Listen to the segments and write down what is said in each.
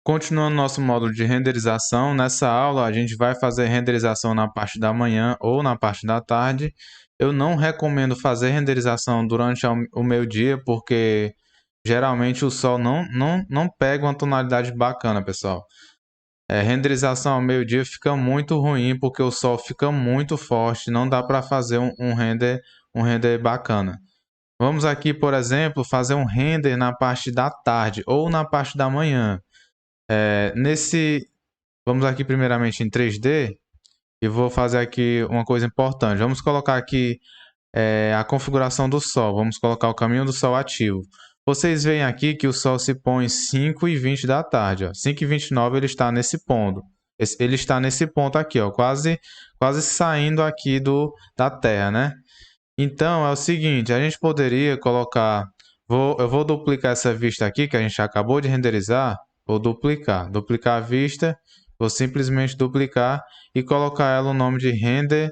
Continuando nosso módulo de renderização, nessa aula a gente vai fazer renderização na parte da manhã ou na parte da tarde. Eu não recomendo fazer renderização durante o meio-dia, porque geralmente o sol não pega uma tonalidade bacana, pessoal. Renderização ao meio-dia fica muito ruim, porque o sol fica muito forte, não dá para fazer um render bacana. Vamos aqui, por exemplo, fazer um render na parte da tarde ou na parte da manhã. Vamos aqui primeiramente em 3D e vou fazer aqui uma coisa importante. Vamos colocar aqui a configuração do Sol. Vamos colocar o caminho do Sol ativo. Vocês veem aqui que o Sol se põe 5h20 da tarde. 5h29 ele está nesse ponto. Ele está nesse ponto aqui, ó, quase saindo aqui da Terra, né? Então é o seguinte, a gente poderia colocar. Eu vou duplicar essa vista aqui que a gente acabou de renderizar. Vou duplicar a vista. Vou simplesmente duplicar e colocar ela o nome de render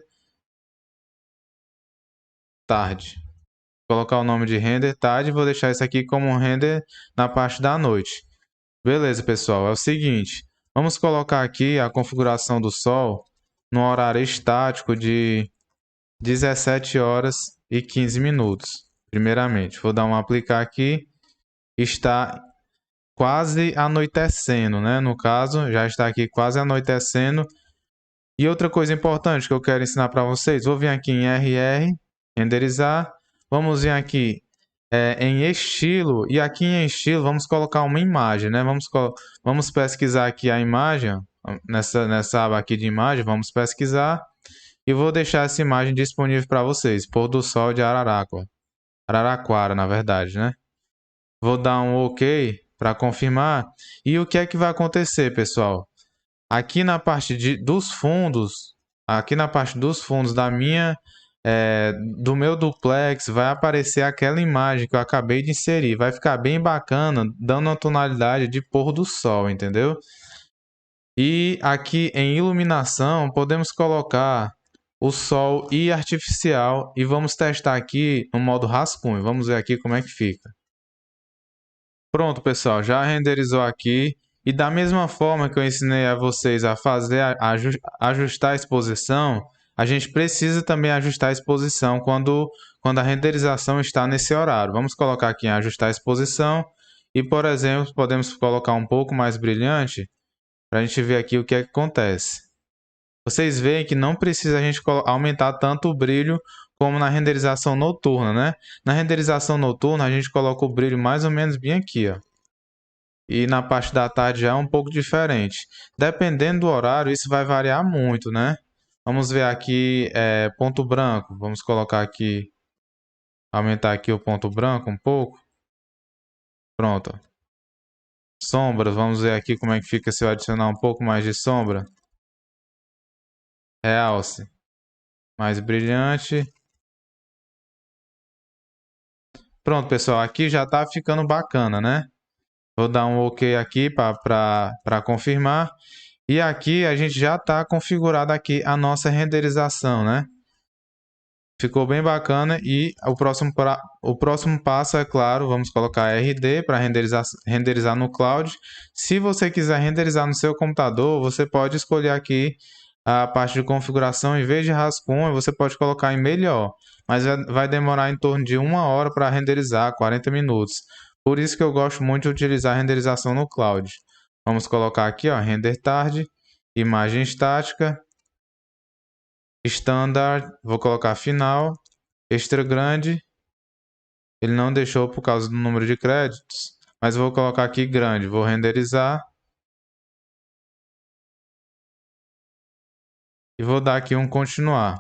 tarde. Colocar o nome de render tarde e vou deixar isso aqui como render na parte da noite. Beleza, pessoal, é o seguinte. Vamos colocar aqui a configuração do sol no horário estático de 17 horas e 15 minutos. Primeiramente, vou dar um aplicar aqui. Está quase anoitecendo, né? No caso, já está aqui quase anoitecendo. E outra coisa importante que eu quero ensinar para vocês, vou vir aqui em RR, renderizar. Vamos vir aqui em estilo, e aqui em estilo vamos colocar uma imagem, né? Vamos pesquisar aqui a imagem, nessa aba aqui de imagem, vamos pesquisar. E vou deixar essa imagem disponível para vocês, pôr do sol de Araraquara, na verdade, né? Vou dar um OK para confirmar. E o que é que vai acontecer, pessoal? Aqui na parte dos fundos, aqui na parte dos fundos do meu duplex, vai aparecer aquela imagem que eu acabei de inserir. Vai ficar bem bacana, dando uma tonalidade de pôr do sol, entendeu? E aqui em iluminação, podemos colocar o sol e artificial e vamos testar aqui no modo rascunho. Vamos ver aqui como é que fica. Pronto, pessoal, já renderizou aqui. E da mesma forma que eu ensinei a vocês a fazer ajustar a exposição, a gente precisa também ajustar a exposição quando a renderização está nesse horário. Vamos colocar aqui em ajustar a exposição e, por exemplo, podemos colocar um pouco mais brilhante para a gente ver aqui o que é que acontece. Vocês veem que não precisa a gente aumentar tanto o brilho como na renderização noturna, né? Na renderização noturna a gente coloca o brilho mais ou menos bem aqui, ó. E na parte da tarde já é um pouco diferente. Dependendo do horário, isso vai variar muito, né? Vamos ver aqui, ponto branco. Vamos colocar aqui, aumentar aqui o ponto branco um pouco. Pronto. Sombras, vamos ver aqui como é que fica se eu adicionar um pouco mais de sombra. Realce. Mais brilhante. Pronto, pessoal, aqui já está ficando bacana, né? Vou dar um OK aqui para confirmar. E aqui a gente já está configurado aqui a nossa renderização, né? Ficou bem bacana e o próximo passo é claro, vamos colocar RD para renderizar no cloud. Se você quiser renderizar no seu computador, você pode escolher aqui a parte de configuração, em vez de rascunho, você pode colocar em melhor, mas vai demorar em torno de 1 hora para renderizar, 40 minutos. Por isso que eu gosto muito de utilizar a renderização no cloud. Vamos colocar aqui, ó, render tarde, imagem estática, standard, vou colocar final, extra grande, ele não deixou por causa do número de créditos, mas vou colocar aqui grande, vou renderizar e vou dar aqui um continuar.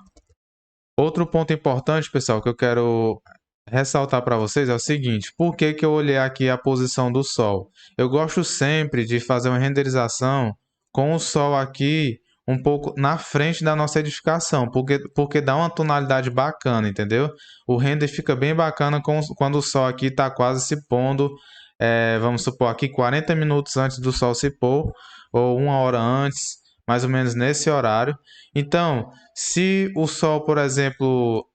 Outro ponto importante, pessoal, que eu quero ressaltar para vocês é o seguinte: por que eu olhei aqui a posição do Sol? Eu gosto sempre de fazer uma renderização com o Sol aqui um pouco na frente da nossa edificação, porque dá uma tonalidade bacana, entendeu? O render fica bem bacana quando o Sol aqui está quase se pondo, vamos supor aqui 40 minutos antes do Sol se pôr, ou 1 hora antes, mais ou menos nesse horário. Então, se o Sol, por exemplo,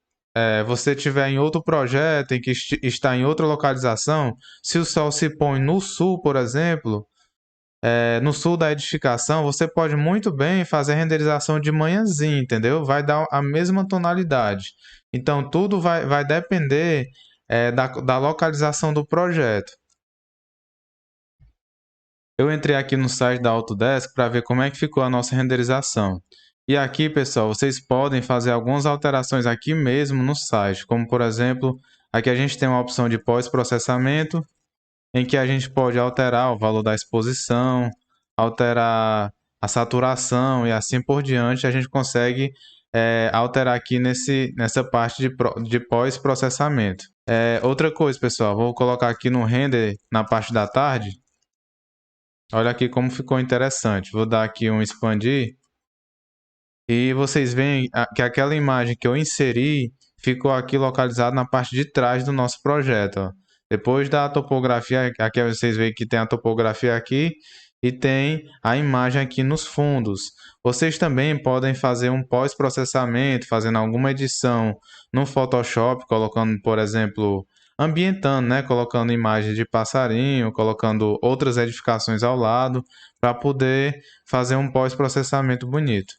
você estiver em outro projeto em que está em outra localização, se o Sol se põe no sul, por exemplo, no sul da edificação, você pode muito bem fazer a renderização de manhãzinha, entendeu? Vai dar a mesma tonalidade. Então, tudo vai depender da localização do projeto. Eu entrei aqui no site da Autodesk para ver como é que ficou a nossa renderização. E aqui, pessoal, vocês podem fazer algumas alterações aqui mesmo no site, como por exemplo, aqui a gente tem uma opção de pós-processamento, em que a gente pode alterar o valor da exposição, alterar a saturação e assim por diante. A gente consegue alterar aqui nessa parte de pós-processamento. Outra coisa, pessoal, vou colocar aqui no render na parte da tarde. Olha aqui como ficou interessante. Vou dar aqui um expandir. E vocês veem que aquela imagem que eu inseri ficou aqui localizada na parte de trás do nosso projeto. Ó. Depois da topografia, aqui vocês veem que tem a topografia aqui e tem a imagem aqui nos fundos. Vocês também podem fazer um pós-processamento, fazendo alguma edição no Photoshop, colocando, por exemplo, ambientando, né? Colocando imagens de passarinho, colocando outras edificações ao lado, para poder fazer um pós-processamento bonito.